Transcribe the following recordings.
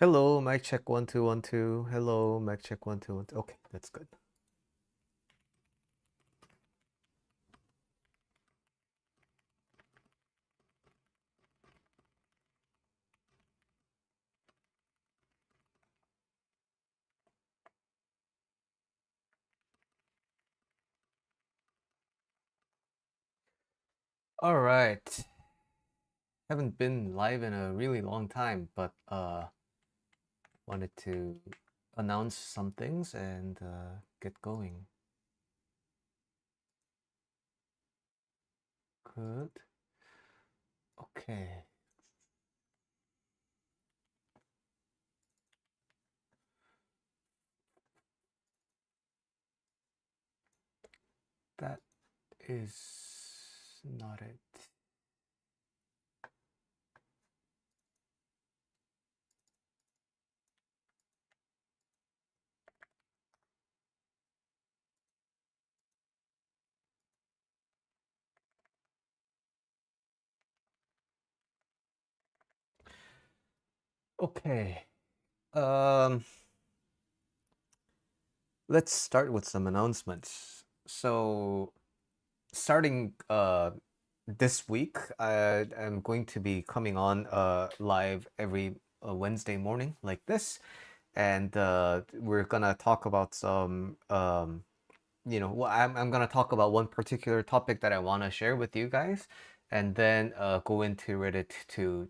Hello, mic check 1 2 1 2. Hello, mic check 1 2 1 2. Okay, that's good. All right. Haven't been live in a really long time, but wanted to announce some things and get going. Good. Okay. That is not it. Okay. Um let's start with some announcements. So, starting this week, I am going to be coming on live every Wednesday morning like this, and we're gonna talk about some I'm gonna talk about one particular topic that I want to share with you guys, and then go into Reddit to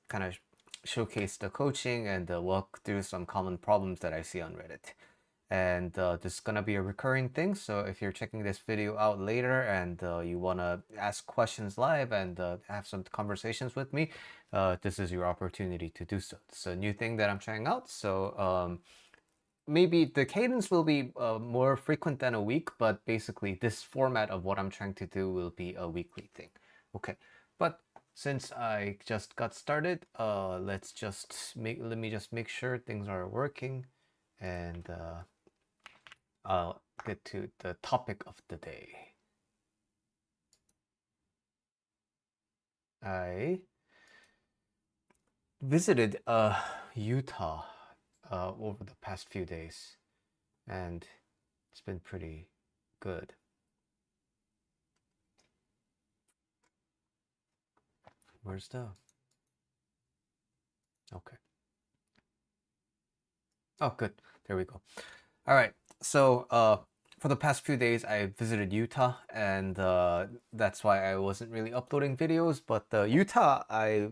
kind of showcase the coaching and walk through some common problems that I see on Reddit. And this is gonna be a recurring thing, so if you're checking this video out later and you want to ask questions live and have some conversations with me, this is your opportunity to do so. It's a new thing that I'm trying out, so maybe the cadence will be more frequent than a week, but basically this format of what I'm trying to do will be a weekly thing. Okay, but since I just got started, let me just make sure things are working, and I'll get to the topic of the day. I visited Utah over the past few days, and it's been pretty good. Where's the... Okay. Oh, good. There we go. All right. So, for the past few days, I visited Utah, and that's why I wasn't really uploading videos. But Utah, I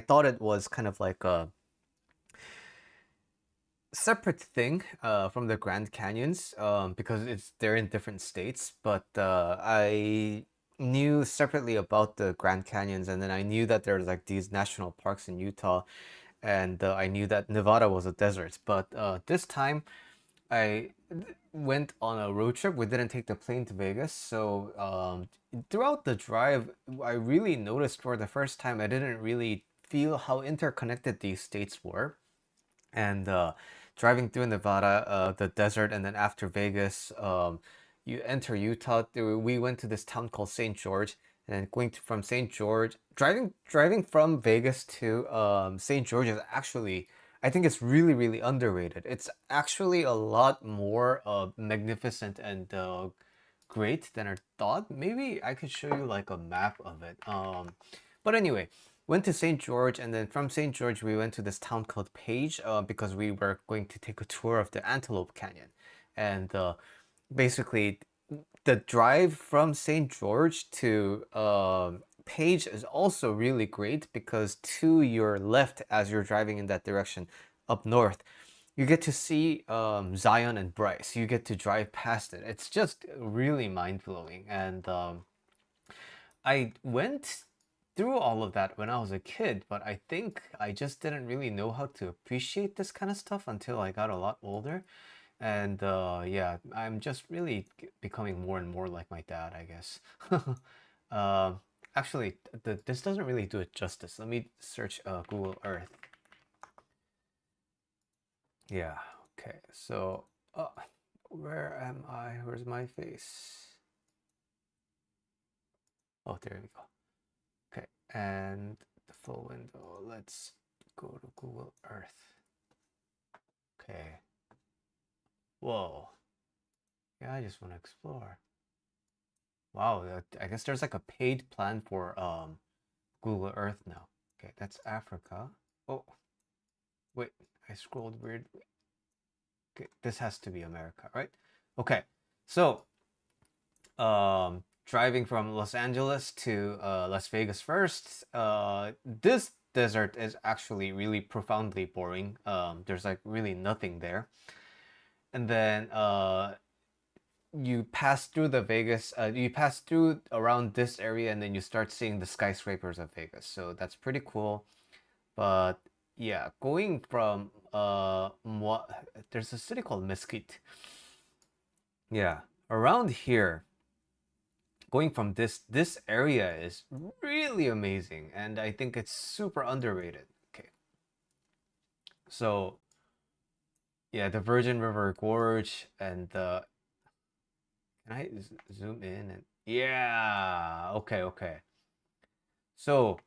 thought it was kind of like a separate thing from the Grand Canyons, because they're in different states. But I knew separately about the Grand Canyons, and then I knew that there's like these national parks in Utah, and I knew that Nevada was a desert. But this time, I went on a road trip. We didn't take the plane to Vegas, so throughout the drive, I really noticed for the first time I didn't really feel how interconnected these states were. And driving through Nevada, the desert, and then after Vegas, you enter Utah. We went to this town called St. George, and then from St. George, driving from Vegas to St. George is actually, I think it's really, really underrated. It's actually a lot more magnificent and great than I thought. Maybe I could show you like a map of it. But anyway, went to St. George, and then from St. George we went to this town called Page, because we were going to take a tour of the Antelope Canyon. And basically, the drive from St. George to Page is also really great, because to your left, as you're driving in that direction up north, you get to see Zion and Bryce. You get to drive past it. It's just really mind blowing. And I went through all of that when I was a kid, but I think I just didn't really know how to appreciate this kind of stuff until I got a lot older. And yeah, I'm just really becoming more and more like my dad, I guess. Uh, Actually, this doesn't really do it justice. Let me search Google Earth. Yeah, okay. So, where am I? Where's my face? Oh, there we go. Okay, and the full window. Let's go to Google Earth. Okay. Whoa. Yeah, I just want to explore. Wow, I guess there's like a paid plan for Google Earth now. Okay, that's Africa. Oh, wait, I scrolled weirdly. Okay, this has to be America, right? Okay, so driving from Los Angeles to Las Vegas first. This desert is actually really profoundly boring. There's like really nothing there. And then you pass through the Vegas, you pass through around this area, and then you start seeing the skyscrapers of Vegas. So that's pretty cool. But yeah, going from there's a city called Mesquite. Yeah, around here, going from this area is really amazing, and I think it's super underrated. Okay, so yeah, the Virgin River Gorge and the can I zoom in and yeah, okay. So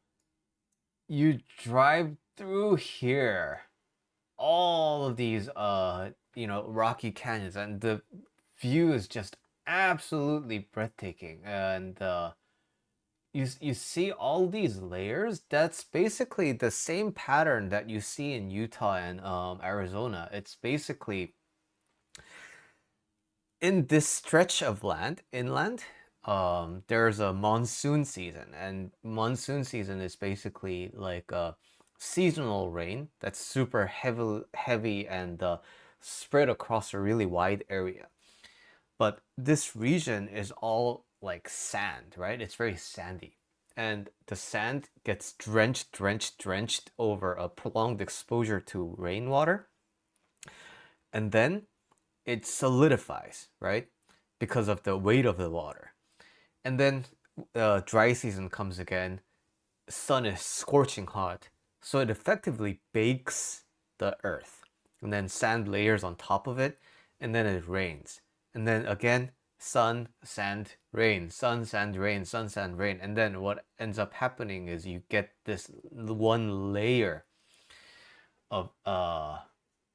you drive through here, all of these rocky canyons, and the view is just absolutely breathtaking. And you see all these layers. That's basically the same pattern that you see in Utah and Arizona. It's basically in this stretch of land inland. There's a monsoon season, and monsoon season is basically like a seasonal rain that's super heavy and spread across a really wide area. But this region is all like sand, right? It's very sandy. And the sand gets drenched over a prolonged exposure to rainwater. And then it solidifies, right? Because of the weight of the water. And then dry season comes again. Sun is scorching hot. So it effectively bakes the earth. And then sand layers on top of it. And then it rains. And then again, sun, sand, rain, sun, sand, rain, sun, sand, rain. And then what ends up happening is you get this one layer of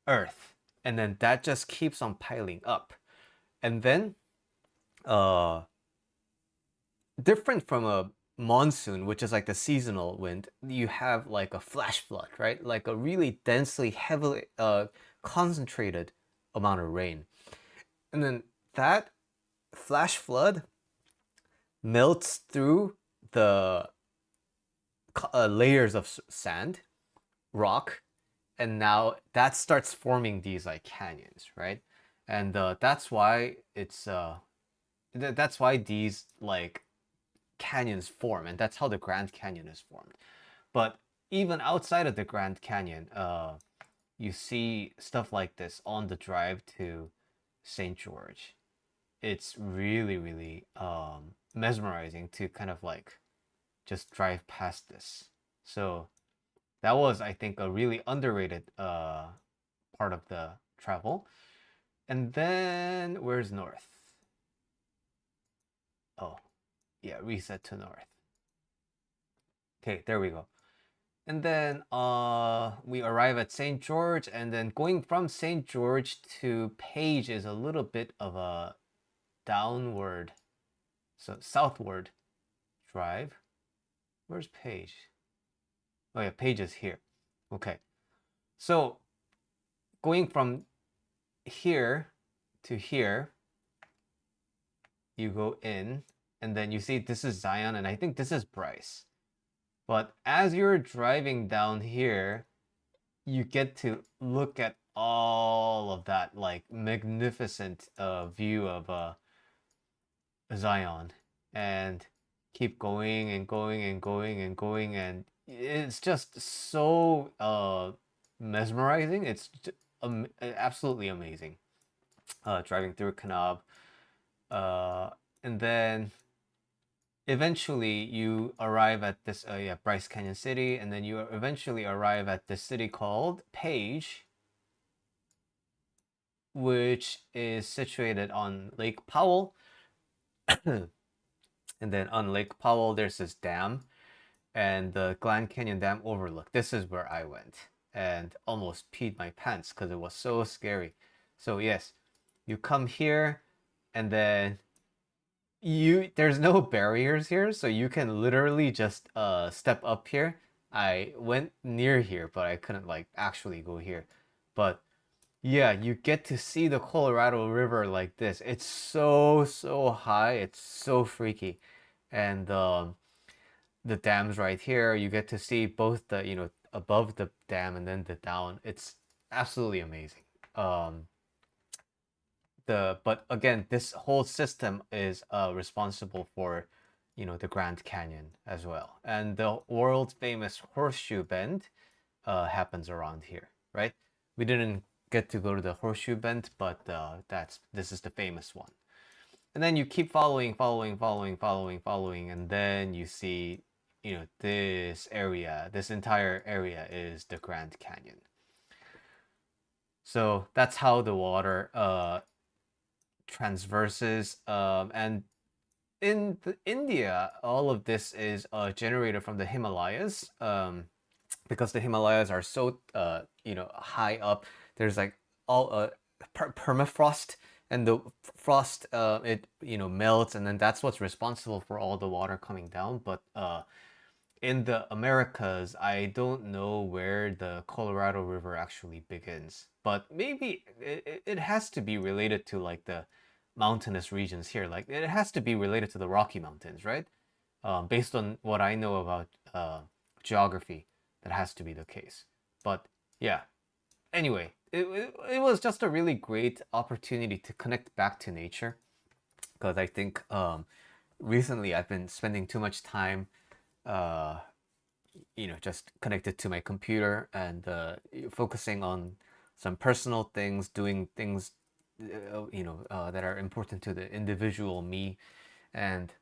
earth. And then that just keeps on piling up. And then uh different from a monsoon, which is like the seasonal wind, you have like a flash flood, right? Like a really densely, heavily concentrated amount of rain. And then that flash flood melts through the layers of sand, rock, and now that starts forming these like canyons, right? And that's why that's why these like canyons form, and that's how the Grand Canyon is formed. But even outside of the Grand Canyon, you see stuff like this on the drive to St. George. It's really, really mesmerizing to kind of like just drive past this. So that was, I think, a really underrated part of the travel. And then where's north? Oh, yeah, reset to north. Okay, there we go. And then we arrive at St. George, and then going from St. George to Page is a little bit of a downward, so southward drive. Where's Page? Oh yeah, Page is here. Okay. So going from here to here, you go in, and then you see this is Zion, and I think this is Bryce. But as you're driving down here, you get to look at all of that like magnificent view of Zion, and keep going and going and going and going, and it's just so mesmerizing. It's absolutely amazing. Driving through Kanab, and then eventually you arrive at this Bryce Canyon City, and then you eventually arrive at this city called Page, which is situated on Lake Powell. And then on Lake Powell there's this dam, and the Grand Canyon Dam overlook. This is where I went and almost peed my pants because it was so scary. So yes, you come here and then there's no barriers here, so you can literally just step up here. I went near here, but I couldn't like actually go here. But yeah, you get to see the Colorado River like this. It's so high. It's so freaky. And the dam's right here. You get to see both the, above the dam and then the down. It's absolutely amazing. Um, but again, this whole system is responsible for, the Grand Canyon as well. And the world famous Horseshoe Bend happens around here, right? We didn't get to go to the Horseshoe Bend, but this is the famous one. And then you keep following, and then you see, this entire area is the Grand Canyon. So that's how the water transverses. And in India, all of this is generated from the Himalayas. Because the Himalayas are so high up. There's like all permafrost, and the frost it melts, and then that's what's responsible for all the water coming down. But in the Americas, I don't know where the Colorado River actually begins, but maybe it has to be related to like the mountainous regions here. Like it has to be related to the Rocky Mountains, right? Based on what I know about geography, that has to be the case. But yeah, anyway, it was just a really great opportunity to connect back to nature, because I think recently I've been spending too much time uh, just connected to my computer and focusing on some personal things, doing things, that are important to the individual me. And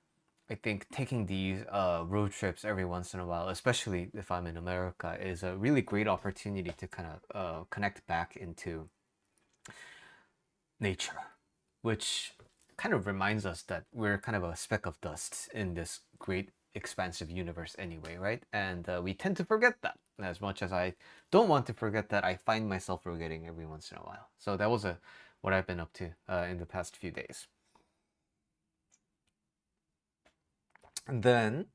I think taking these road trips every once in a while, especially if I'm in America, is a really great opportunity to kind of connect back into nature, which kind of reminds us that we're kind of a speck of dust in this great expansive universe anyway, right? And we tend to forget that. As much as I don't want to forget that, I find myself forgetting every once in a while. So that was what I've been up to in the past few days. And then,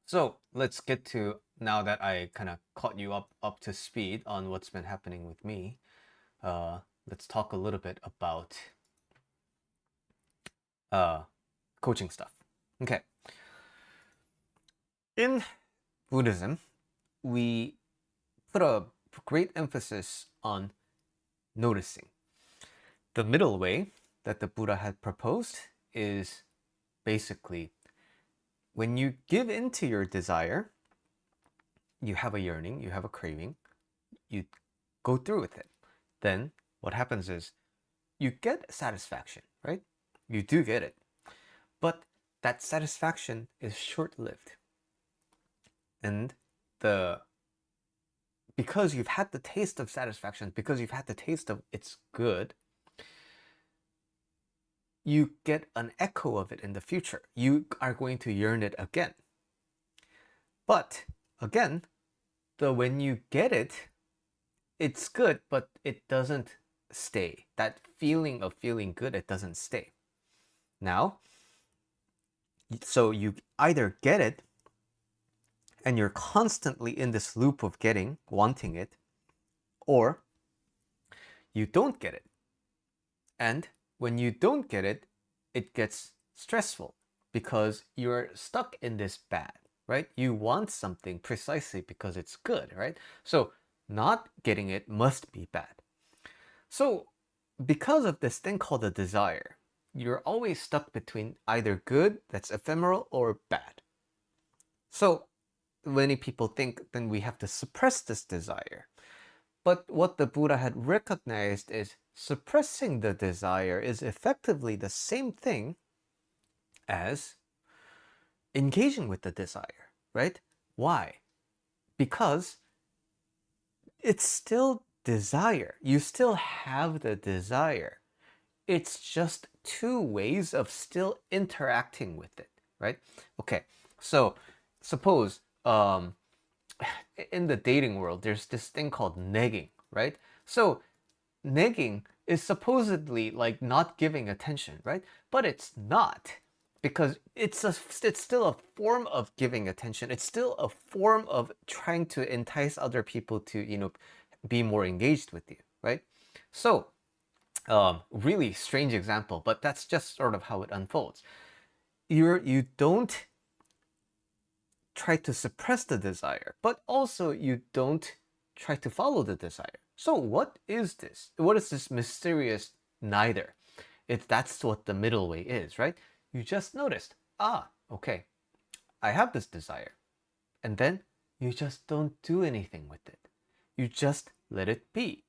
so let's get to, now that I kind of caught you up to speed on what's been happening with me. Let's talk a little bit about coaching stuff. Okay. In Buddhism, we put a great emphasis on noticing. The middle way that the Buddha had proposed is basically when you give in to your desire, you have a yearning, you have a craving, you go through with it. Then what happens is you get satisfaction, right? You do get it. But that satisfaction is short-lived. And because you've had the taste of satisfaction, because you've had the taste of it's good, you get an echo of it in the future. You are going to yearn it again. But again, when you get it, it's good, but it doesn't stay. That feeling of feeling good, it doesn't stay. Now, so you either get it and you're constantly in this loop of getting, wanting it, or you don't get it. And when you don't get it, it gets stressful because you're stuck in this bad, right? You want something precisely because it's good, right? So not getting it must be bad. So because of this thing called a desire, you're always stuck between either good, that's ephemeral, or bad. So many people think then we have to suppress this desire. But what the Buddha had recognized is suppressing the desire is effectively the same thing as engaging with the desire, right? Why? Because it's still desire. You still have the desire. It's just two ways of still interacting with it, right? Okay, so suppose in the dating world, there's this thing called negging, right? So negging is supposedly like not giving attention, right? But it's not, because it's still a form of giving attention. It's still a form of trying to entice other people to, be more engaged with you, right? So, really strange example, but that's just sort of how it unfolds. You don't try to suppress the desire, but also you don't try to follow the desire. So what is this? What is this mysterious neither? That's what the middle way is, right? You just noticed, okay, I have this desire. And then you just don't do anything with it. You just let it be.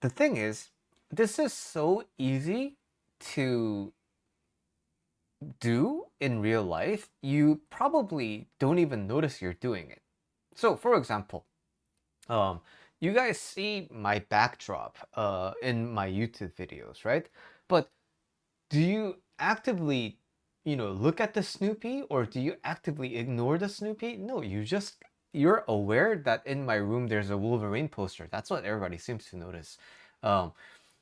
The thing is, this is so easy to do in real life, you probably don't even notice you're doing it. So, for example, um, you guys see my backdrop in my YouTube videos, right? But do you actively, look at the Snoopy, or do you actively ignore the Snoopy? No, you're aware that in my room there's a Wolverine poster. That's what everybody seems to notice. Um,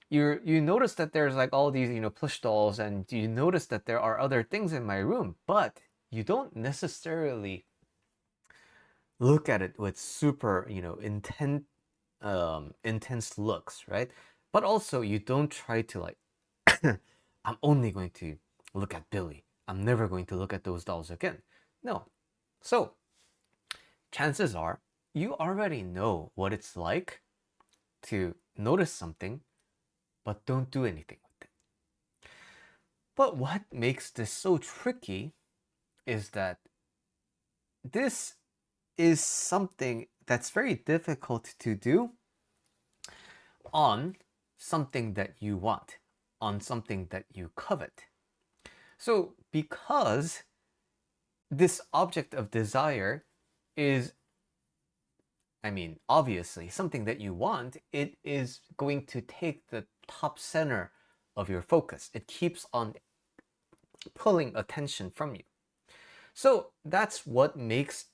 you notice that there's like all these plush dolls, and you notice that there are other things in my room, but you don't necessarily look at it with super intense looks, right? But also you don't try to like I'm only going to look at Billy, I'm never going to look at those dolls again. No. So chances are you already know what it's like to notice something but don't do anything with it. But what makes this so tricky is that this is something that's very difficult to do on something that you want, on something that you covet. So, because this object of desire is, obviously something that you want, it is going to take the top center of your focus. It keeps on pulling attention from you. So that's what makes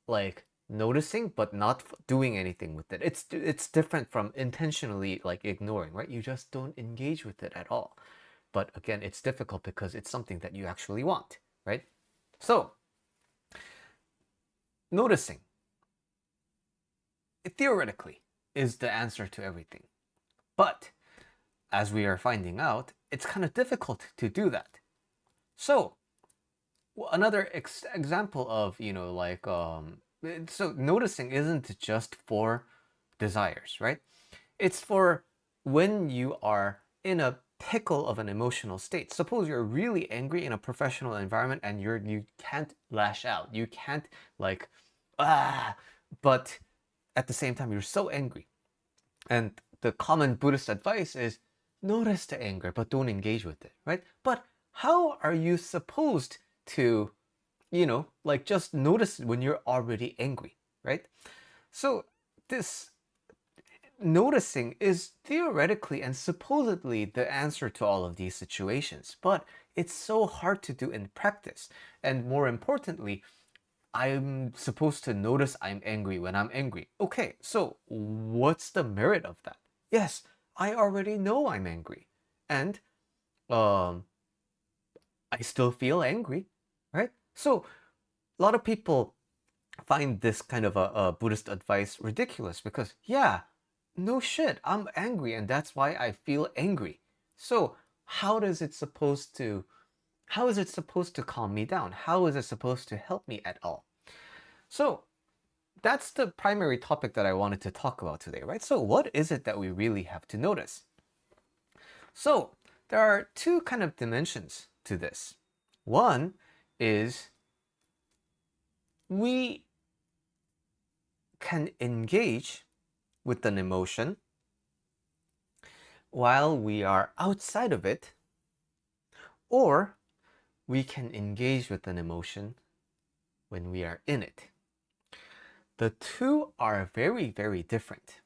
like noticing but not doing anything with it. It's different from intentionally like ignoring, right? You just don't engage with it at all. But again, it's difficult because it's something that you actually want, right? So noticing, it theoretically is the answer to everything. But as we are finding out, it's kind of difficult to do that. So another example of so noticing isn't just for desires, right? It's for when you are in a pickle of an emotional state. Suppose you're really angry in a professional environment and you can't lash out, you can't like but at the same time you're so angry, and the common Buddhist advice is notice the anger but don't engage with it, right? But how are you supposed to like just notice when you're already angry, right? So this noticing is theoretically and supposedly the answer to all of these situations, but it's so hard to do in practice. And more importantly, I'm supposed to notice I'm angry when I'm angry. Okay, so what's the merit of that? Yes, I already know I'm angry. And um I still feel angry, right? So a lot of people find this kind of a Buddhist advice ridiculous because, yeah, no shit, I'm angry and that's why I feel angry. So how is it supposed to calm me down? How is it supposed to help me at all? So that's the primary topic that I wanted to talk about today, right? So what is it that we really have to notice? So there are two kind of dimensions to this. One is we can engage with an emotion while we are outside of it, or we can engage with an emotion when we are in it. The two are very, very different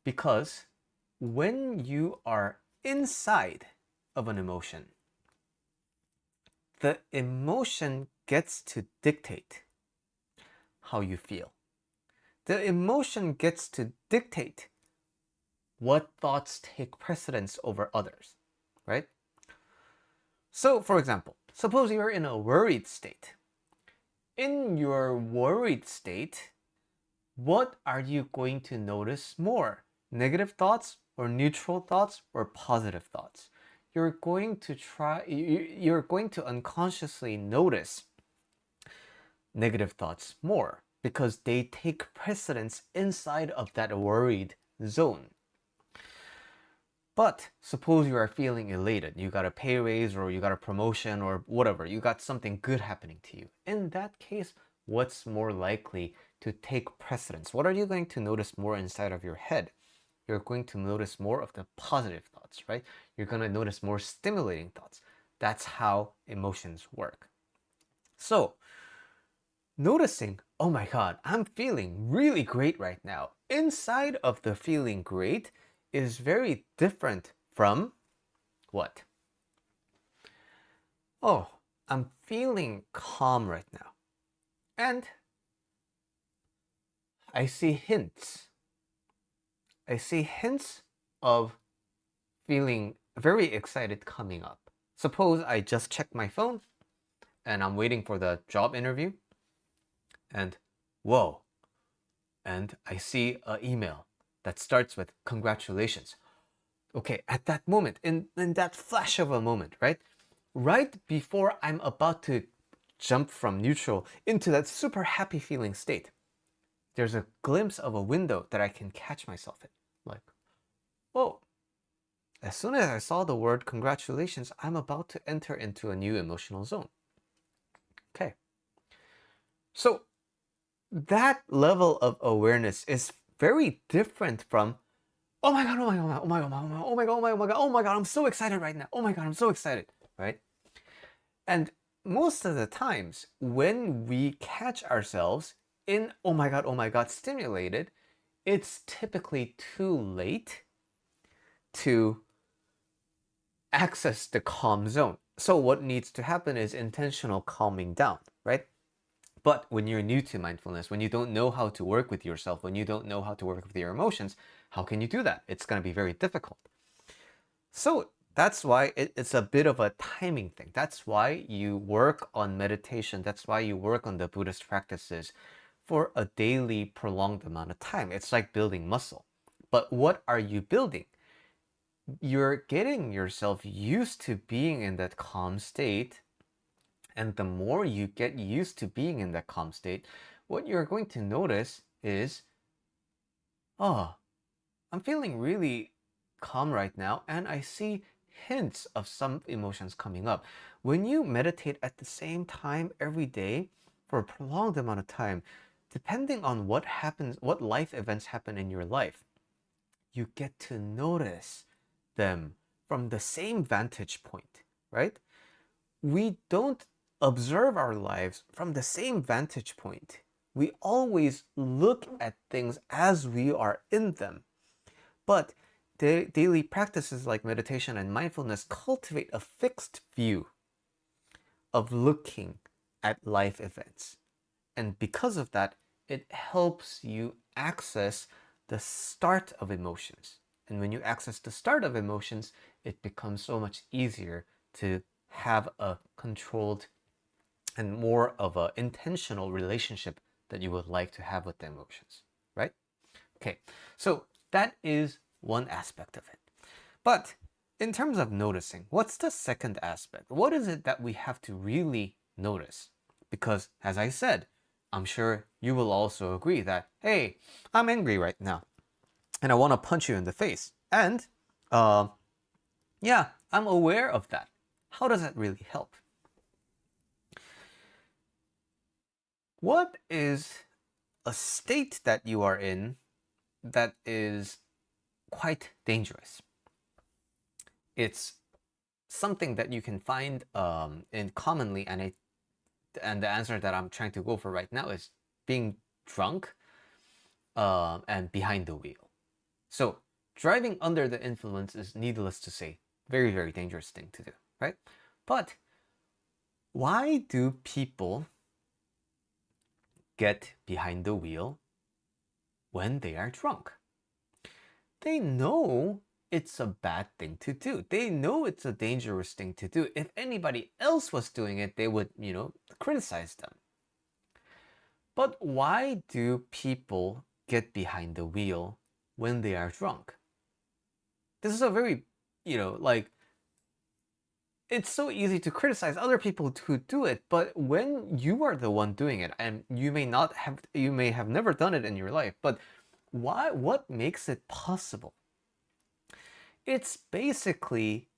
because when you are inside of an emotion, the emotion gets to dictate how you feel. The emotion gets to dictate what thoughts take precedence over others, right? So, for example, suppose you're in a worried state. In your worried state, what are you going to notice more? Negative thoughts or neutral thoughts or positive thoughts? You're going to unconsciously notice negative thoughts more because they take precedence inside of that worried zone. But suppose you are feeling elated, you got a pay raise or you got a promotion or whatever, you got something good happening to you. In that case, what's more likely to take precedence? What are you going to notice more inside of your head? You're going to notice more of the positive thoughts, right? You're going to notice more stimulating thoughts. That's how emotions work. So, noticing, oh my God, I'm feeling really great right now. Inside of the feeling great is very different from what? Oh, I'm feeling calm right now. And I see hints. I see hints of feeling very excited coming up. Suppose I just checked my phone and I'm waiting for the job interview and whoa, and I see an email that starts with congratulations. Okay, at that moment, in that flash of a moment, right? Right before I'm about to jump from neutral into that super happy feeling state, there's a glimpse of a window that I can catch myself in. Like, whoa. As soon as I saw the word congratulations, I'm about to enter into a new emotional zone. Okay. So that level of awareness is very different from, oh my God, oh my God, oh my God, oh my God, oh my God, oh my God, oh my God, I'm so excited right now. Oh my God, I'm so excited, right? And most of the times when we catch ourselves in, oh my God, stimulated, it's typically too late to access the calm zone. So what needs to happen is intentional calming down, right? But when you're new to mindfulness, when you don't know how to work with yourself, when you don't know how to work with your emotions, how can you do that? It's going to be very difficult. So that's why it's a bit of a timing thing. That's why you work on meditation. That's why you work on the Buddhist practices for a daily prolonged amount of time. It's like building muscle. But what are you building? You're getting yourself used to being in that calm state. And the more you get used to being in that calm state, what you're going to notice is, oh, I'm feeling really calm right now, and I see hints of some emotions coming up. When you meditate at the same time every day for a prolonged amount of time, depending on what happens, what life events happen in your life, you get to notice them from the same vantage point, right? We don't observe our lives from the same vantage point. We always look at things as we are in them. But daily practices like meditation and mindfulness cultivate a fixed view of looking at life events. And because of that, it helps you access the start of emotions. And when you access the start of emotions, it becomes so much easier to have a controlled and more of an intentional relationship that you would like to have with the emotions, right? Okay, so that is one aspect of it. But in terms of noticing, what's the second aspect? What is it that we have to really notice? Because as I said, I'm sure you will also agree that, hey, I'm angry right now and I want to punch you in the face. And yeah, I'm aware of that. How does that really help? What is a state that you are in that is quite dangerous? It's something that you can find in commonly, and the answer that I'm trying to go for right now is being drunk and behind the wheel. So driving under the influence is, needless to say, very, very dangerous thing to do, right? But Why do people get behind the wheel when they are drunk? They know it's a bad thing to do. They know it's a dangerous thing to do. If anybody else was doing it, they would, criticize them. But why do people get behind the wheel when they are drunk? This is a very, like, it's so easy to criticize other people who do it, but when you are the one doing it, and you may have never done it in your life, but what makes it possible? It's basically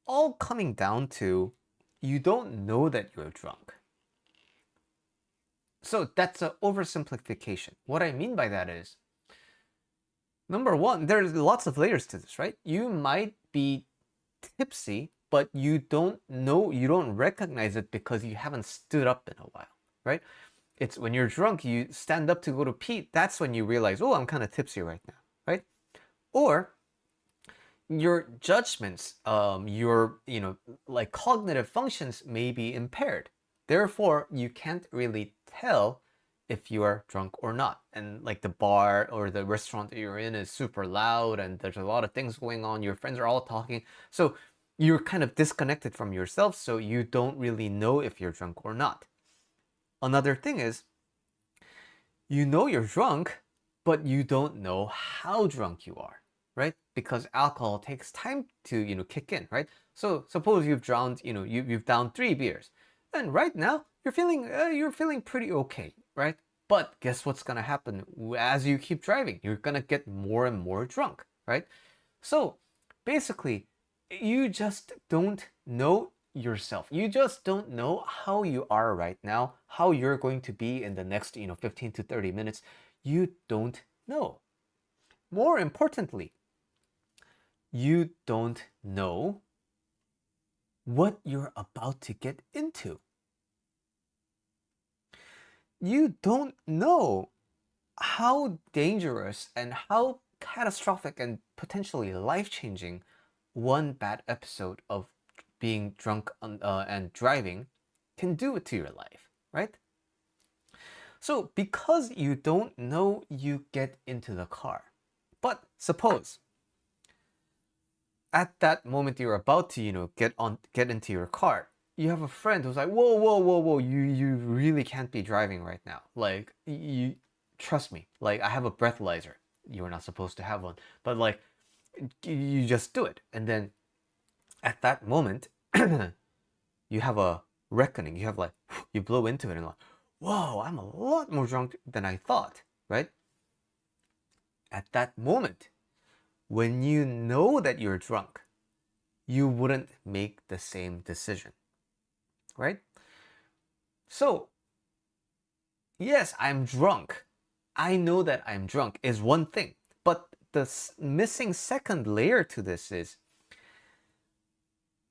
all coming down to you don't know that you're drunk. So that's an oversimplification. What I mean by that is, number one, there's lots of layers to this, right? You might be tipsy, but you don't know, you don't recognize it because you haven't stood up in a while, right? It's when you're drunk, you stand up to go to pee, that's when you realize, oh, I'm kind of tipsy right now, right? Or your judgments, your, like cognitive functions may be impaired. Therefore, you can't really tell if you are drunk or not. And like the bar or the restaurant that you're in is super loud and there's a lot of things going on. Your friends are all talking. So you're kind of disconnected from yourself. So you don't really know if you're drunk or not. Another thing is, you know you're drunk, but you don't know how drunk you are, right? Because alcohol takes time to, kick in, right? So suppose you've drowned, you've downed 3 beers. And right now, you're feeling pretty okay, right? But guess what's gonna happen as you keep driving? You're gonna get more and more drunk, right? So basically, you just don't know yourself. You just don't know how you are right now, how you're going to be in the next, 15 to 30 minutes. You don't know. More importantly, you don't know what you're about to get into. You don't know how dangerous and how catastrophic and potentially life-changing one bad episode of being drunk and driving can do to your life, right? So because you don't know, you get into the car. But suppose at that moment you're about to, get into your car, you have a friend who's like, whoa, whoa, whoa, whoa, you really can't be driving right now. Like, you trust me. Like, I have a breathalyzer. You're not supposed to have one, but like, you just do it, and then at that moment, you have a reckoning. You have like, you blow into it and like, whoa, I'm a lot more drunk than I thought, right? At that moment, when you know that you're drunk, you wouldn't make the same decision, right? So, yes, I'm drunk. I know that I'm drunk is one thing, but the missing second layer to this is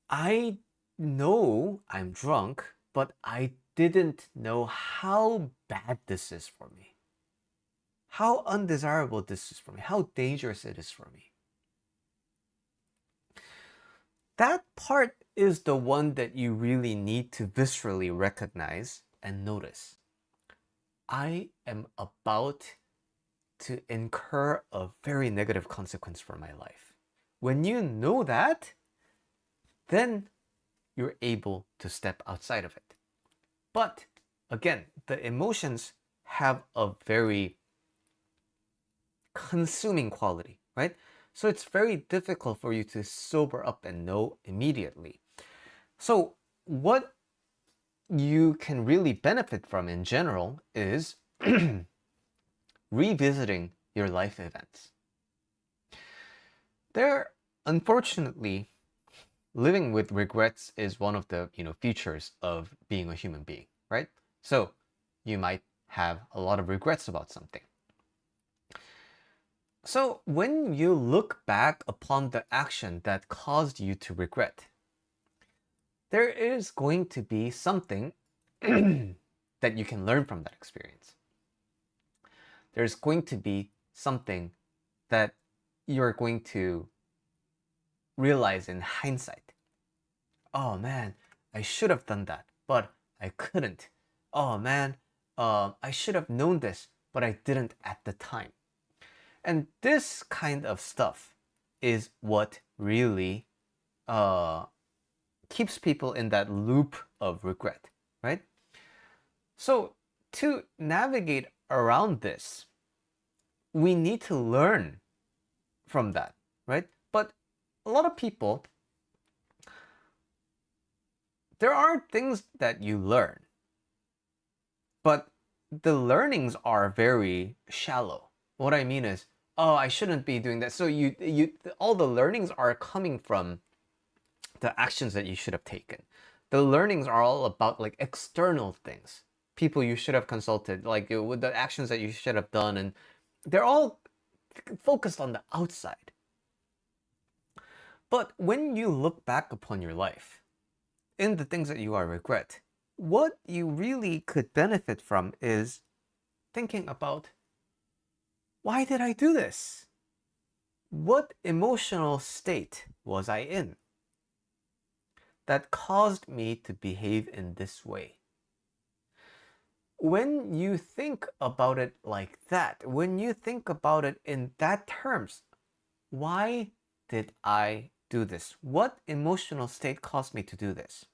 I know I'm drunk, but I didn't know how bad this is for me. How undesirable this is for me. How dangerous it is for me. That part is the one that you really need to viscerally recognize and notice. I am about to incur a very negative consequence for my life. When you know that, then you're able to step outside of it. But again, the emotions have a very consuming quality, right? So it's very difficult for you to sober up and know immediately. So what you can really benefit from in general is revisiting your life events. There, unfortunately, living with regrets is one of the features of being a human being, right? So you might have a lot of regrets about something. So when you look back upon the action that caused you to regret, there is going to be something that you can learn from that experience. There's going to be something that you're going to realize in hindsight. Oh man, I should have done that, but I couldn't. Oh man, I should have known this, but I didn't at the time. And this kind of stuff is what really uh, keeps people in that loop of regret, right? So to navigate around this, we need to learn from that, right? But a lot of people, there are things that you learn, but the learnings are very shallow. What I mean is, oh, I shouldn't be doing that. So all the learnings are coming from the actions that you should have taken. The learnings are all about like external things, people you should have consulted, like with the actions that you should have done, and they're all focused on the outside. But when you look back upon your life, in the things that you are regret, what you really could benefit from is thinking about, why did I do this? What emotional state was I in that caused me to behave in this way? When you think about it like that, when you think about it in that terms, why did I do this? What emotional state caused me to do this?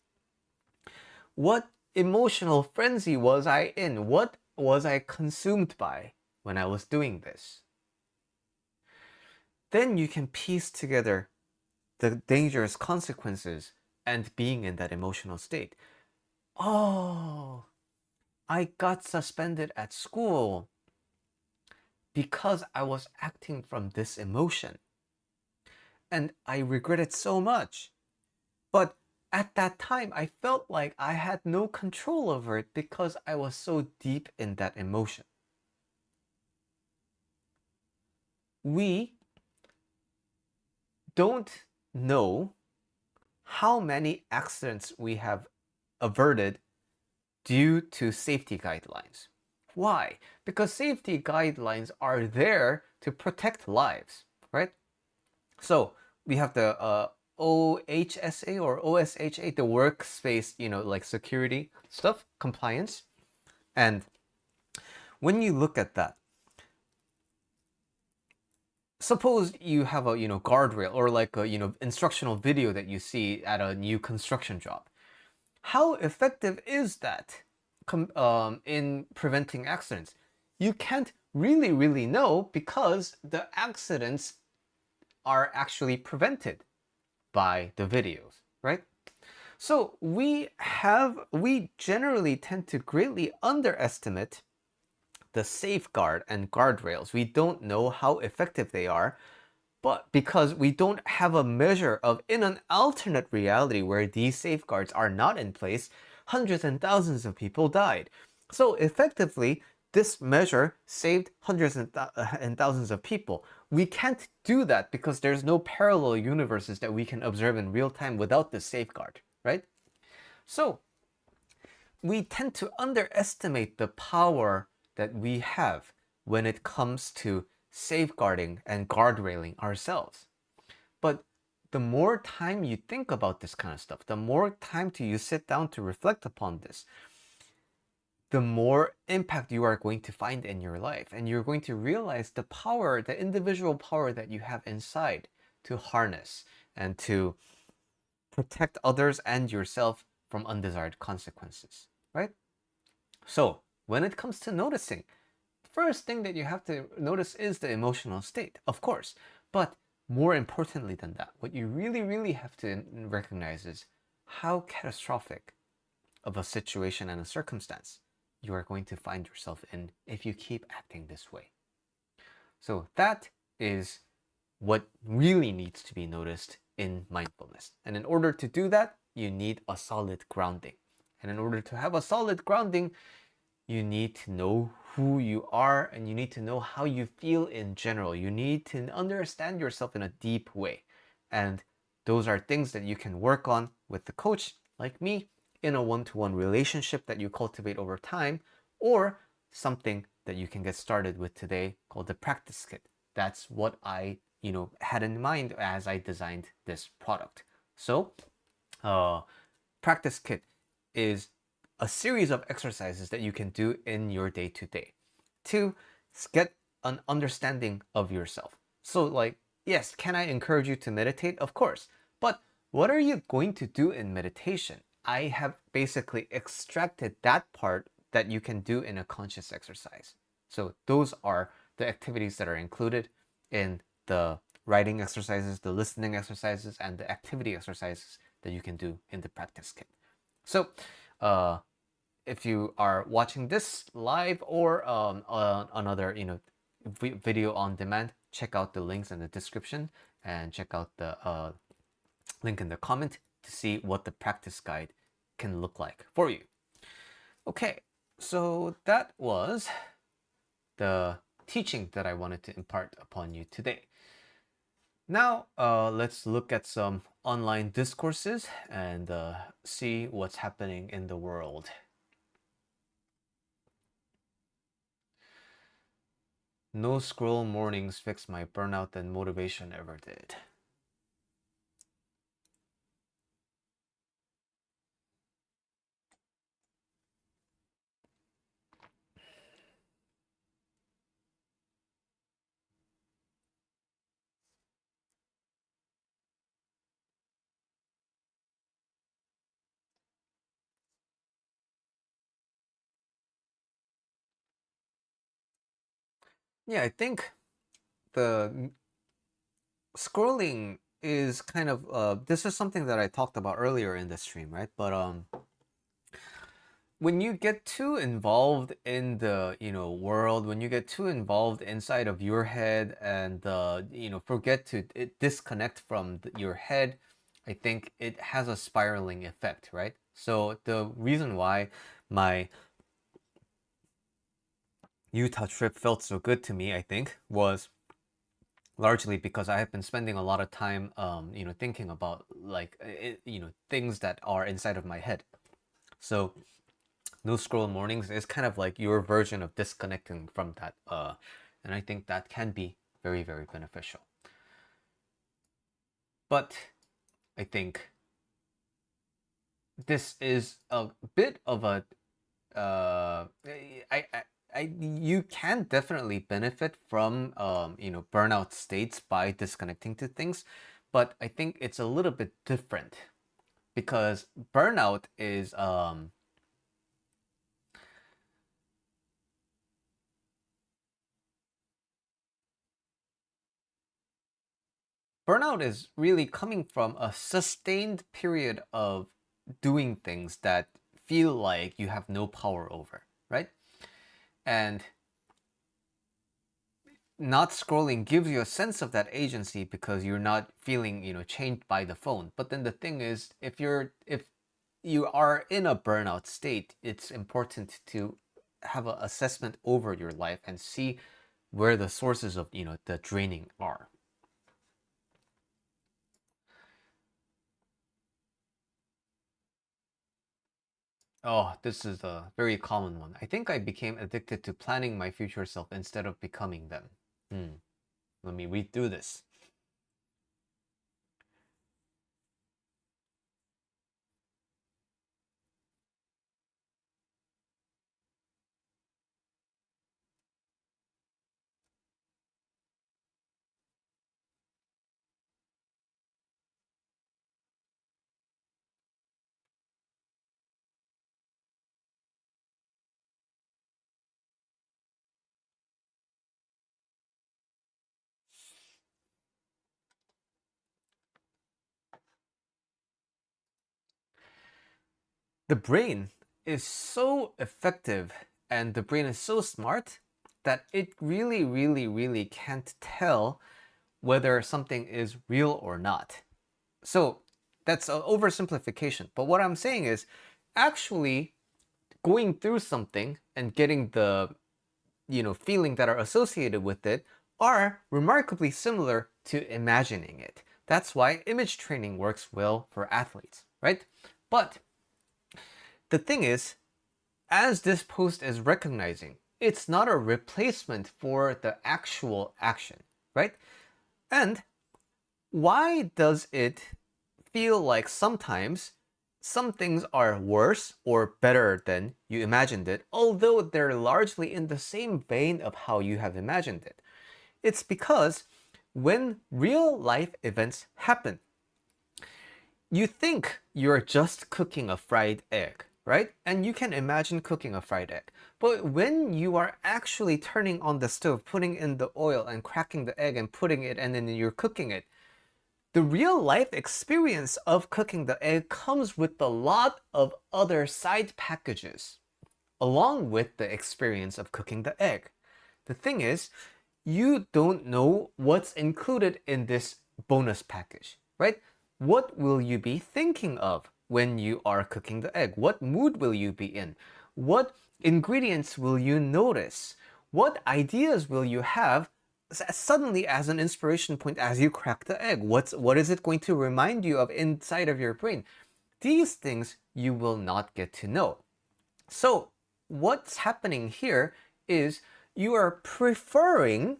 What emotional frenzy was I in? What was I consumed by when I was doing this? Then you can piece together the dangerous consequences and being in that emotional state. Oh, I got suspended at school because I was acting from this emotion. And I regret it so much. But at that time, I felt like I had no control over it because I was so deep in that emotion. We don't know how many accidents we have averted due to safety guidelines. Why? Because safety guidelines are there to protect lives, right? So we have the OHSA or OSHA, the workspace, like security stuff, compliance. And when you look at that, suppose you have a, guardrail or like a, instructional video that you see at a new construction job. How effective is that in preventing accidents? You can't really know because the accidents are actually prevented by the videos, right? So we generally tend to greatly underestimate the safeguard and guardrails. We don't know how effective they are, but because we don't have a measure of, in an alternate reality where these safeguards are not in place, hundreds and thousands of people died. So effectively, this measure saved hundreds and thousands of people. We can't do that because there's no parallel universes that we can observe in real time without this safeguard, right? So we tend to underestimate the power that we have when it comes to safeguarding and guardrailing ourselves. But the more time you think about this kind of stuff, the more time you sit down to reflect upon this, the more impact you are going to find in your life. And you're going to realize the power, the individual power that you have inside to harness and to protect others and yourself from undesired consequences, right? So when it comes to noticing, first thing that you have to notice is the emotional state, of course. But more importantly than that, what you really have to recognize is how catastrophic of a situation and a circumstance you are going to find yourself in if you keep acting this way. So that is what really needs to be noticed in mindfulness. And in order to do that, you need a solid grounding. And in order to have a solid grounding, you need to know who you are and you need to know how you feel in general. You need to understand yourself in a deep way. And those are things that you can work on with the coach like me in a one-to-one relationship that you cultivate over time, or something that you can get started with today called the practice kit. That's what I, had in mind as I designed this product. So, practice kit is a series of exercises that you can do in your day to day to get an understanding of yourself. So, like, yes, can I encourage you to meditate? Of course. But what are you going to do in meditation? I have basically extracted that part that you can do in a conscious exercise. So, those are the activities that are included in the writing exercises, the listening exercises, and the activity exercises that you can do in the practice kit. So, if you are watching this live or on another, video on demand, check out the links in the description and check out the link in the comment to see what the practice guide can look like for you. Okay, so that was the teaching that I wanted to impart upon you today. Now, let's look at some online discourses and see what's happening in the world. No scroll mornings fixed my burnout than motivation ever did. Yeah, I think the scrolling is kind of this is something that I talked about earlier in the stream, right? But when you get too involved in the world, when you get too involved inside of your head and forget to disconnect from your head, I think it has a spiraling effect, right? So the reason why my Utah trip felt so good to me, I think, was largely because I have been spending a lot of time, thinking about like things that are inside of my head. So no scroll mornings is kind of like your version of disconnecting from that, and I think that can be very, very beneficial. But I think this is a bit of a you can definitely benefit from burnout states by disconnecting to things, but I think it's a little bit different because burnout is really coming from a sustained period of doing things that feel like you have no power over, right? And not scrolling gives you a sense of that agency because you're not feeling chained by the phone. But then the thing is, if you are in a burnout state, it's important to have an assessment over your life and see where the sources of the draining are. Oh, this is a very common one. I think I became addicted to planning my future self instead of becoming them. Hmm. Let me read through this. The brain is so effective and the brain is so smart that it really, really, really can't tell whether something is real or not. So that's an oversimplification. But what I'm saying is actually going through something and getting the feeling that are associated with it are remarkably similar to imagining it. That's why image training works well for athletes, right? But the thing is, as this post is recognizing, it's not a replacement for the actual action, right? And why does it feel like sometimes some things are worse or better than you imagined it, although they're largely in the same vein of how you have imagined it. It's because when real life events happen, you think you're just cooking a fried egg, right? And you can imagine cooking a fried egg. But when you are actually turning on the stove, putting in the oil and cracking the egg and putting it, and then you're cooking it, the real life experience of cooking the egg comes with a lot of other side packages, along with the experience of cooking the egg. The thing is, you don't know what's included in this bonus package, right? What will you be thinking of when you are cooking the egg? What mood will you be in? What ingredients will you notice? What ideas will you have suddenly as an inspiration point as you crack the egg? What is it going to remind you of inside of your brain? These things you will not get to know. So what's happening here is you are preferring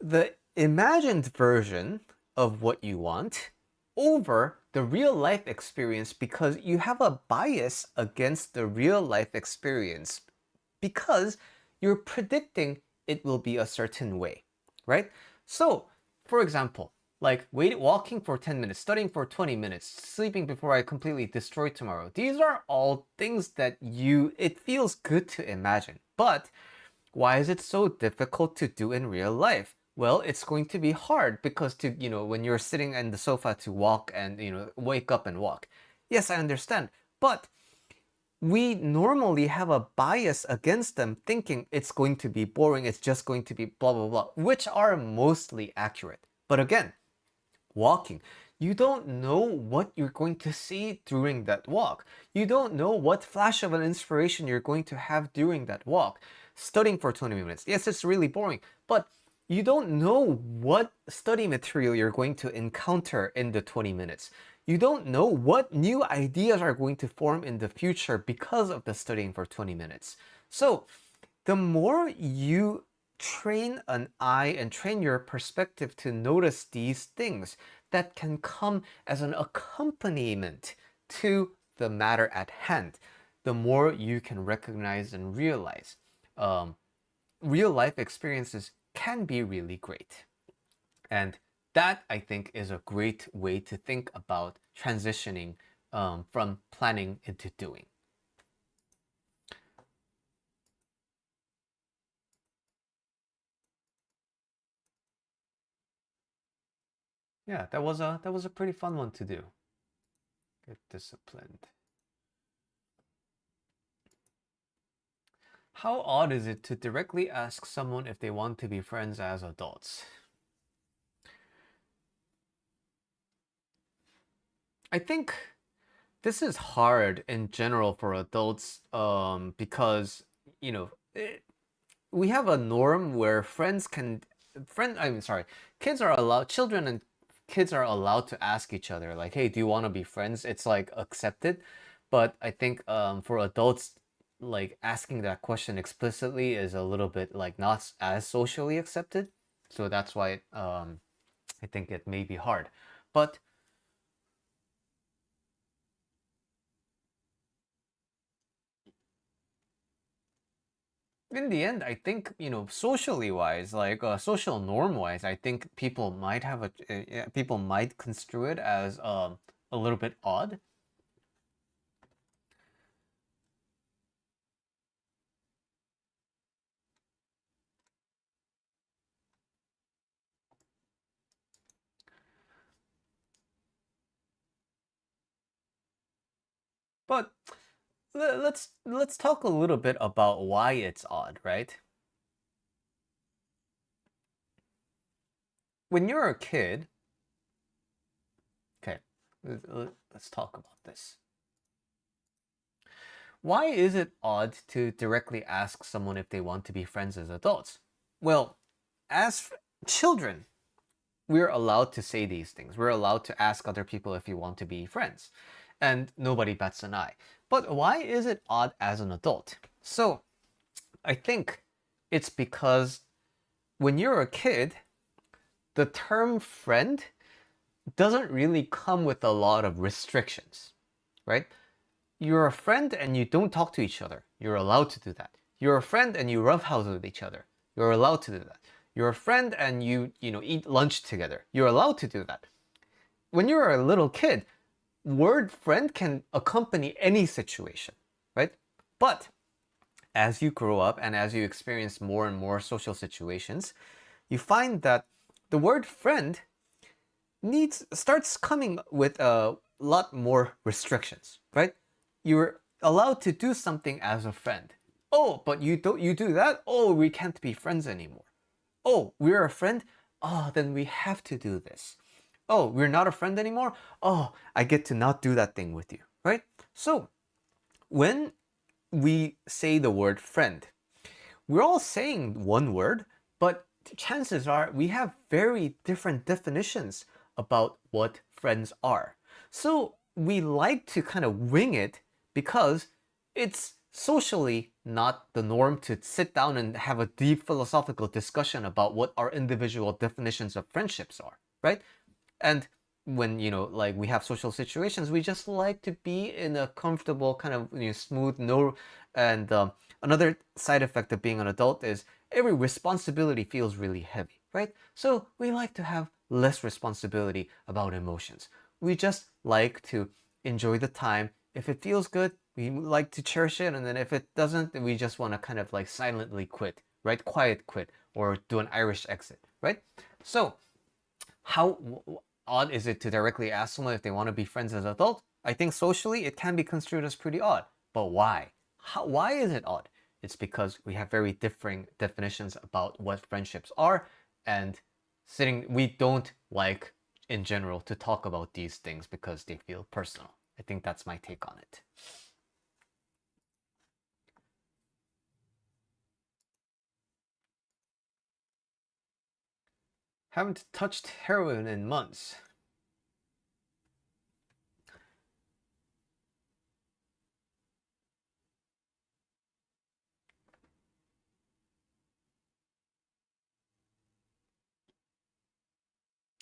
the imagined version of what you want over the real life experience because you have a bias against the real life experience because you're predicting it will be a certain way, right? So, for example, like walking for 10 minutes, studying for 20 minutes, sleeping before I completely destroy tomorrow. These are all things that it feels good to imagine. But why is it so difficult to do in real life? Well, it's going to be hard because when you're sitting on the sofa to walk and, wake up and walk. Yes, I understand. But we normally have a bias against them thinking it's going to be boring, it's just going to be blah, blah, blah, which are mostly accurate. But again, walking, you don't know what you're going to see during that walk. You don't know what flash of an inspiration you're going to have during that walk. Studying for 20 minutes, yes, it's really boring, but you don't know what study material you're going to encounter in the 20 minutes. You don't know what new ideas are going to form in the future because of the studying for 20 minutes. So the more you train an eye and train your perspective to notice these things that can come as an accompaniment to the matter at hand, the more you can recognize and realize real life experiences can be really great. And that, I think, is a great way to think about transitioning from planning into doing. Yeah, that was a pretty fun one to do. Get disciplined. How odd is it to directly ask someone if they want to be friends as adults? I think this is hard in general for adults because, you know, we have a norm where kids are allowed, children and kids are allowed to ask each other, like, hey, do you want to be friends? It's like accepted. But I think for adults, like asking that question explicitly is a little bit like not as socially accepted. So that's why I think it may be hard. But in the end, I think, socially wise, like social norm wise, I think people might have people might construe it as a little bit odd. But let's talk a little bit about why it's odd, right? When you're a kid, okay, let's talk about this. Why is it odd to directly ask someone if they want to be friends as adults? Well, as children, we're allowed to say these things. We're allowed to ask other people if you want to be friends, and nobody bats an eye. But why is it odd as an adult? So, I think it's because when you're a kid, the term friend doesn't really come with a lot of restrictions. right? You're a friend and you don't talk to each other. You're allowed to do that. You're a friend and you roughhouse with each other. You're allowed to do that. You're a friend and you eat lunch together. You're allowed to do that. When you're a little kid, word friend can accompany any situation, right? But as you grow up and as you experience more and more social situations, you find that the word friend starts coming with a lot more restrictions, right? You're allowed to do something as a friend. Oh, but you do that? Oh, we can't be friends anymore. Oh, we're a friend? Oh, then we have to do this. Oh, we're not a friend anymore? Oh, I get to not do that thing with you, right? So, when we say the word friend, we're all saying one word, but chances are we have very different definitions about what friends are. So we like to kind of wing it because it's socially not the norm to sit down and have a deep philosophical discussion about what our individual definitions of friendships are, right? And when like we have social situations, we just like to be in a comfortable kind of smooth no. And another side effect of being an adult is every responsibility feels really heavy, right? So we like to have less responsibility about emotions. We just like to enjoy the time. If it feels good, we like to cherish it, and then if it doesn't, then we just want to kind of like silently quit, right? Quiet quit, or do an Irish exit, right? So how odd is it to directly ask someone if they want to be friends as adults? I think socially it can be construed as pretty odd. But why? Why is it odd? It's because we have very differing definitions about what friendships are, and we don't like in general to talk about these things because they feel personal. I think that's my take on it. Haven't touched heroin in months.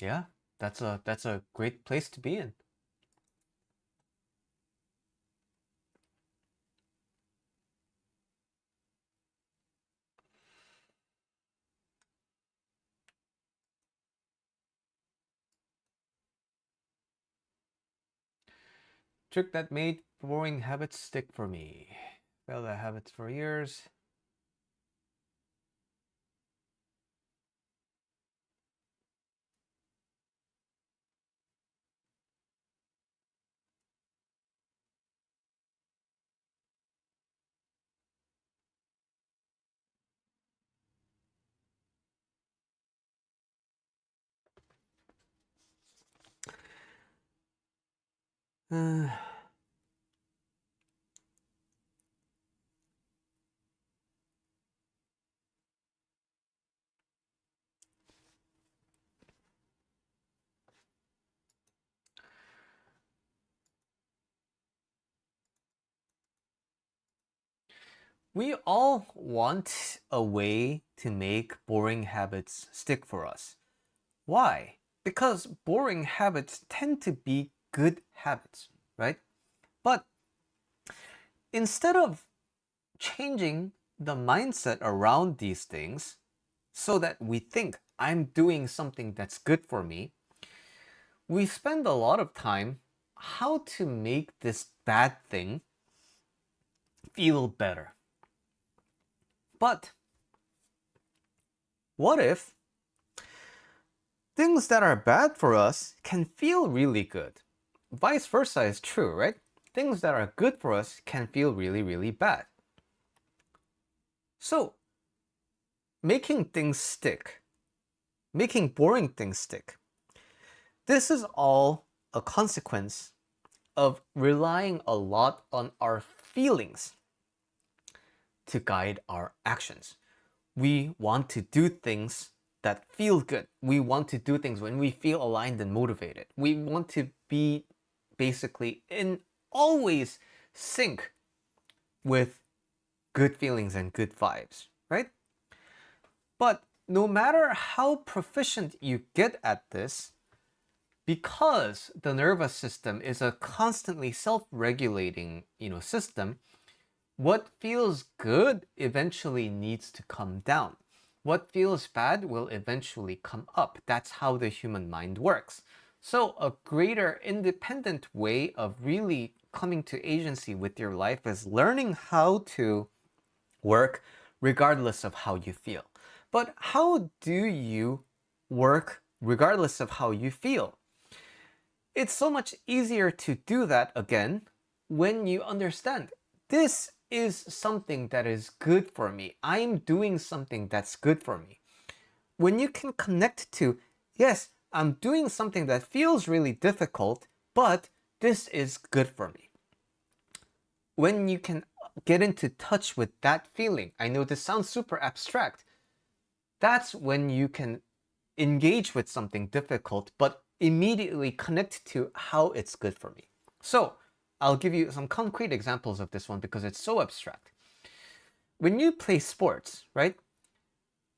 Yeah, that's a great place to be in. Trick that made boring habits stick for me. Failed at habits for years. We all want a way to make boring habits stick for us. Why? Because boring habits tend to be good habits, right? But instead of changing the mindset around these things so that we think I'm doing something that's good for me, we spend a lot of time how to make this bad thing feel better. But what if things that are bad for us can feel really good? Vice versa is true, right? Things that are good for us can feel really, really bad. So, making things stick, making boring things stick, this is all a consequence of relying a lot on our feelings to guide our actions. We want to do things that feel good. We want to do things when we feel aligned and motivated. We want to be basically in always sync with good feelings and good vibes, right? But no matter how proficient you get at this, because the nervous system is a constantly self-regulating, system, what feels good eventually needs to come down. What feels bad will eventually come up. That's how the human mind works. So, a greater independent way of really coming to agency with your life is learning how to work regardless of how you feel. But how do you work regardless of how you feel? It's so much easier to do that again when you understand this is something that is good for me. I'm doing something that's good for me. When you can connect to, yes, I'm doing something that feels really difficult, but this is good for me. When you can get into touch with that feeling, I know this sounds super abstract, that's when you can engage with something difficult, but immediately connect to how it's good for me. So I'll give you some concrete examples of this one because it's so abstract. When you play sports, right?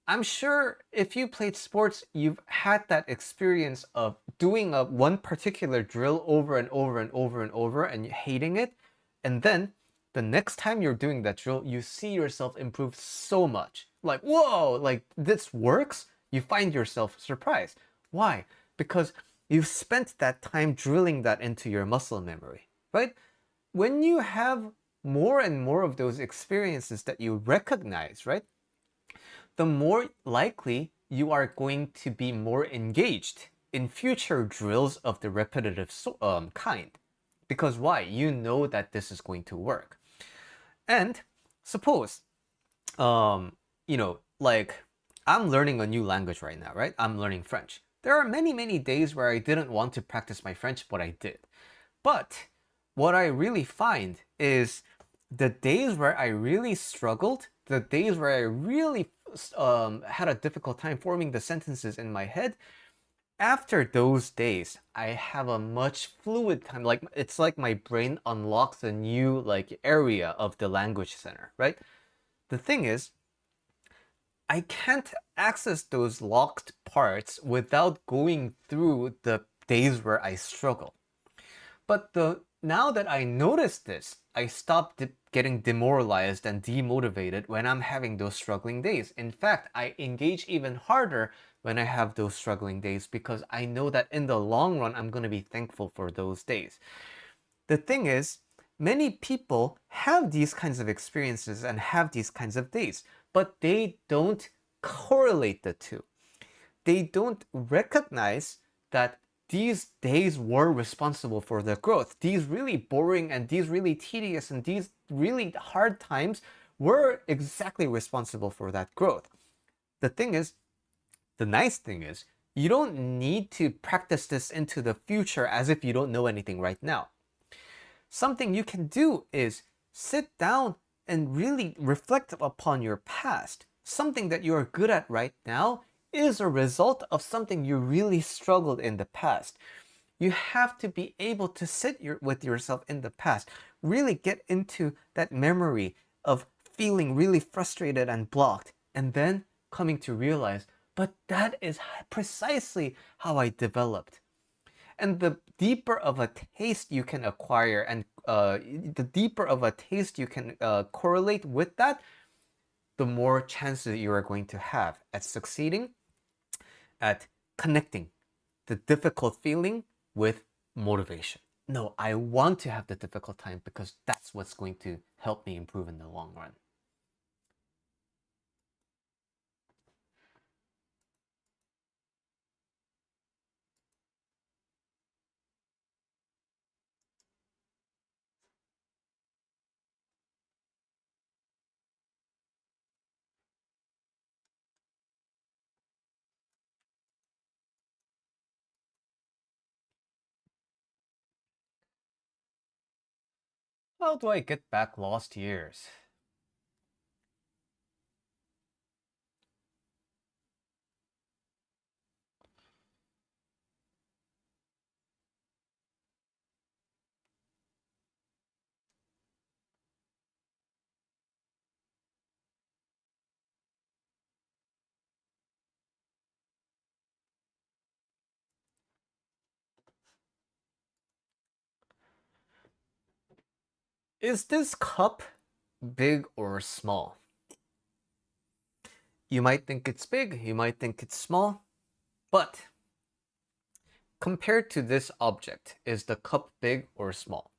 I'm sure if you played sports, you've had that experience of doing one particular drill over and over and over and over and hating it. And then the next time you're doing that drill, you see yourself improve so much. Like, whoa, like this works? You find yourself surprised. Why? Because you've spent that time drilling that into your muscle memory, right? When you have more and more of those experiences that you recognize, right? The more likely you are going to be more engaged in future drills of the repetitive kind. Because why? You know that this is going to work. And suppose, like I'm learning a new language right now, right? I'm learning French. There are many, many days where I didn't want to practice my French, but I did. But what I really find is the days where I really struggled, the days where I really had a difficult time forming the sentences in my head, after those days, I have a much fluid time. Like it's like my brain unlocks a new like area of the language center, right? The thing is, I can't access those locked parts without going through the days where I struggle. But now that I notice this, I stop getting demoralized and demotivated when I'm having those struggling days. In fact, I engage even harder when I have those struggling days because I know that in the long run, I'm going to be thankful for those days. The thing is, many people have these kinds of experiences and have these kinds of days, but they don't correlate the two. They don't recognize that these days were responsible for their growth. These really boring and these really tedious and these really hard times were exactly responsible for that growth. The thing is, the nice thing is, you don't need to practice this into the future as if you don't know anything right now. Something you can do is sit down and really reflect upon your past. Something that you're good at right now is a result of something you really struggled in the past. You have to be able to with yourself in the past, really get into that memory of feeling really frustrated and blocked, and then coming to realize, but that is precisely how I developed. And the deeper of a taste you can acquire and the deeper of a taste you can correlate with that, the more chances you are going to have at succeeding at connecting the difficult feeling with motivation. No, I want to have the difficult time because that's what's going to help me improve in the long run. How do I get back lost years? Is this cup big or small? You might think it's big, you might think it's small, but compared to this object, is the cup big or small?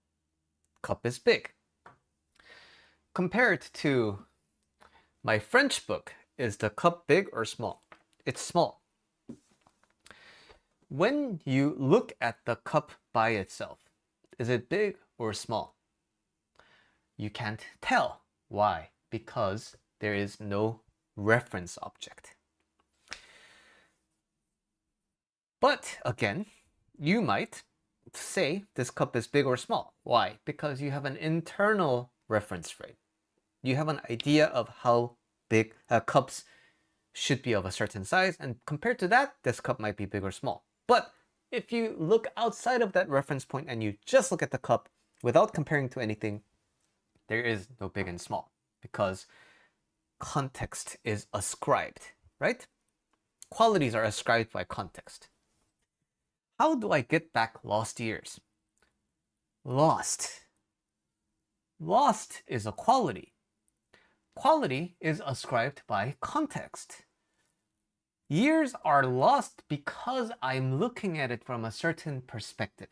Cup is big. Compared to my French book, is the cup big or small? It's small. When you look at the cup by itself, is it big or small? You can't tell. Why? Because there is no reference object. But again, you might say this cup is big or small. Why? Because you have an internal reference frame. You have an idea of how big cups should be of a certain size, and compared to that, this cup might be big or small. But if you look outside of that reference point and you just look at the cup without comparing to anything, there is no big and small because context is ascribed, right? Qualities are ascribed by context. How do I get back lost years? Lost. Lost is a quality. Quality is ascribed by context. Years are lost because I'm looking at it from a certain perspective.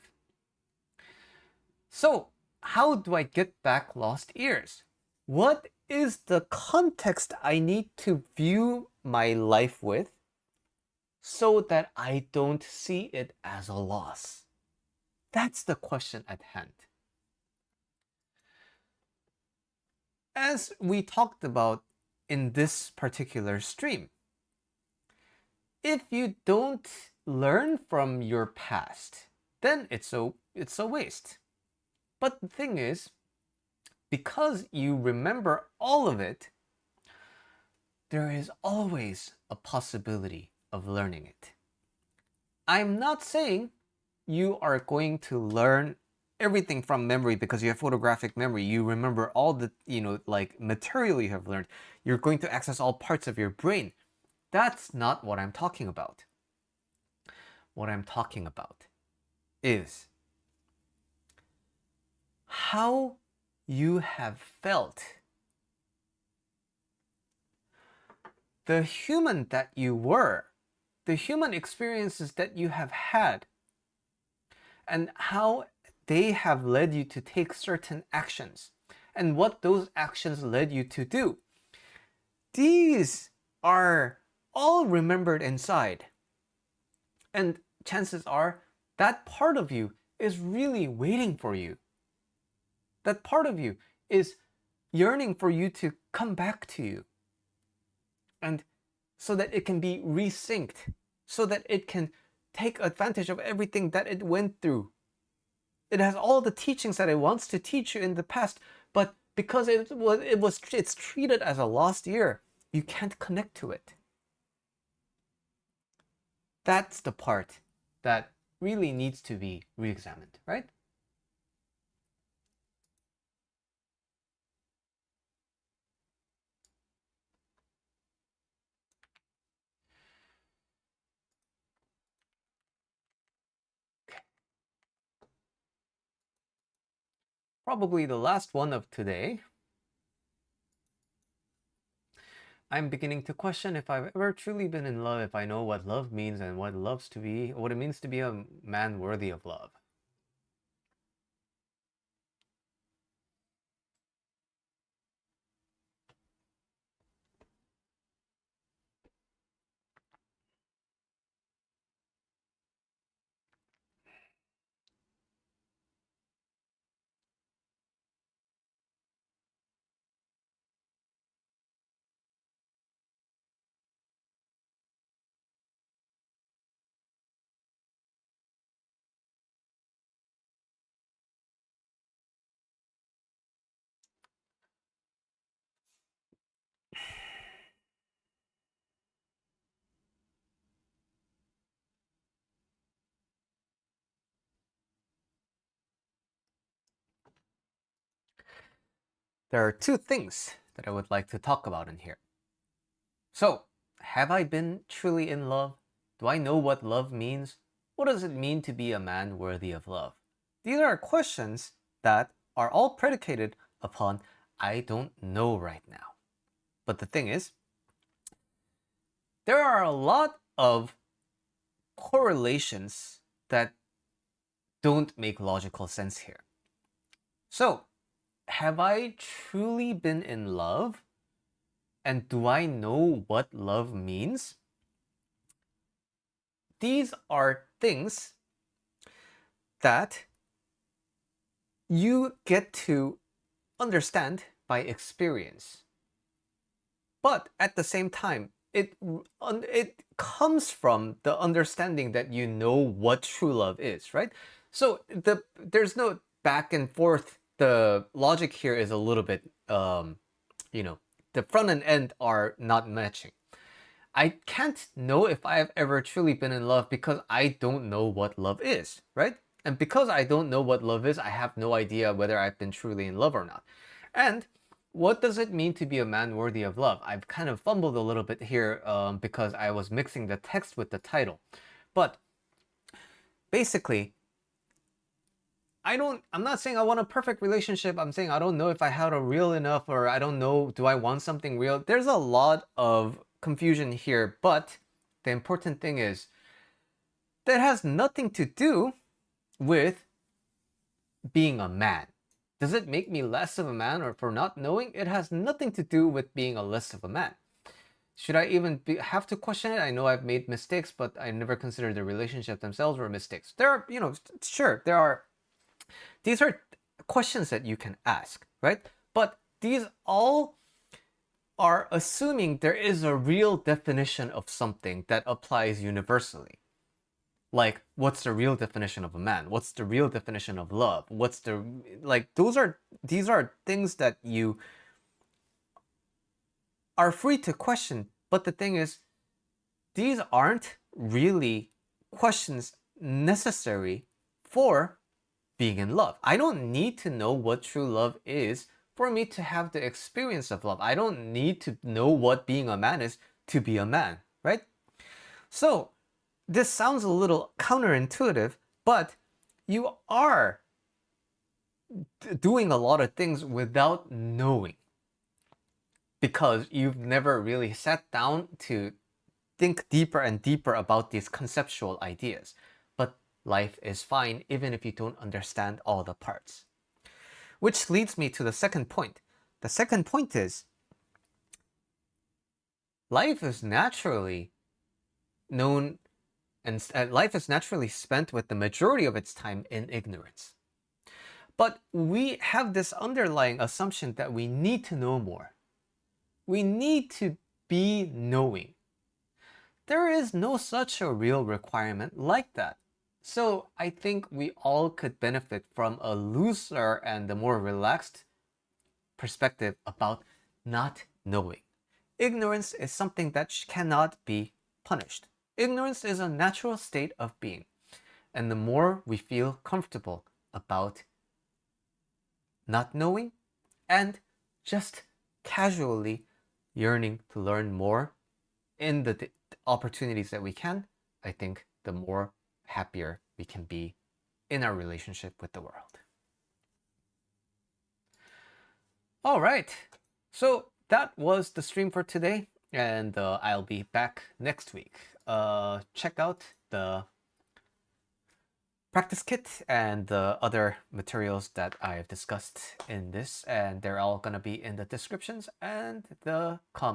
So, how do I get back lost years? What is the context I need to view my life with so that I don't see it as a loss? That's the question at hand. As we talked about in this particular stream, if you don't learn from your past, then it's a waste. But the thing is, because you remember all of it, there is always a possibility of learning it. I'm not saying you are going to learn everything from memory because you have photographic memory. You remember all the, like material you have learned. You're going to access all parts of your brain. That's not what I'm talking about. What I'm talking about is how you have felt. The human that you were, the human experiences that you have had, and how they have led you to take certain actions, and what those actions led you to do. These are all remembered inside. And chances are that part of you is really waiting for you. That part of you is yearning for you to come back to you. And so that it can be resynced, so that it can take advantage of everything that it went through. It has all the teachings that it wants to teach you in the past, but because it's treated as a lost year, you can't connect to it. That's the part that really needs to be re-examined, right? Probably the last one of today. I'm beginning to question if I've ever truly been in love, if I know what love means and what it means to be a man worthy of love. There are two things that I would like to talk about in here. So, have I been truly in love? Do I know what love means? What does it mean to be a man worthy of love? These are questions that are all predicated upon I don't know right now. But the thing is, there are a lot of correlations that don't make logical sense here. So, have I truly been in love? And do I know what love means? These are things that you get to understand by experience. But at the same time, it comes from the understanding that you know what true love is, right? So there's no back and forth. The logic here is a little bit, the front and end are not matching. I can't know if I've ever truly been in love because I don't know what love is, right? And because I don't know what love is, I have no idea whether I've been truly in love or not. And what does it mean to be a man worthy of love? I've kind of fumbled a little bit here because I was mixing the text with the title. But basically, I'm not saying I want a perfect relationship. I'm saying I don't know if I had a real enough, or I don't know, do I want something real? There's a lot of confusion here, but the important thing is that has nothing to do with being a man. Does it make me less of a man or for not knowing? It has nothing to do with being a less of a man. Should I even have to question it? I know I've made mistakes, but I never considered the relationship themselves were mistakes. There are, sure, these are questions that you can ask, right? But these all are assuming there is a real definition of something that applies universally. Like, what's the real definition of a man? What's the real definition of love? These are things that you are free to question. But the thing is, these aren't really questions necessary for being in love. I don't need to know what true love is for me to have the experience of love. I don't need to know what being a man is to be a man, right? So this sounds a little counterintuitive, but you are doing a lot of things without knowing because you've never really sat down to think deeper and deeper about these conceptual ideas. But life is fine even if you don't understand all the parts. Which leads me to the second point. The second point is life is naturally known and life is naturally spent with the majority of its time in ignorance. But we have this underlying assumption that we need to know more. We need to be knowing. There is no such a real requirement like that. So I think we all could benefit from a looser and a more relaxed perspective about not knowing. Ignorance is something that cannot be punished. Ignorance is a natural state of being. And the more we feel comfortable about not knowing and just casually yearning to learn more in the opportunities that we can, I think the more happier we can be in our relationship with the world. All right, so that was the stream for today, and I'll be back next week. Check out the practice kit and the other materials that I've discussed in this, and they're all going to be in the descriptions and the comments.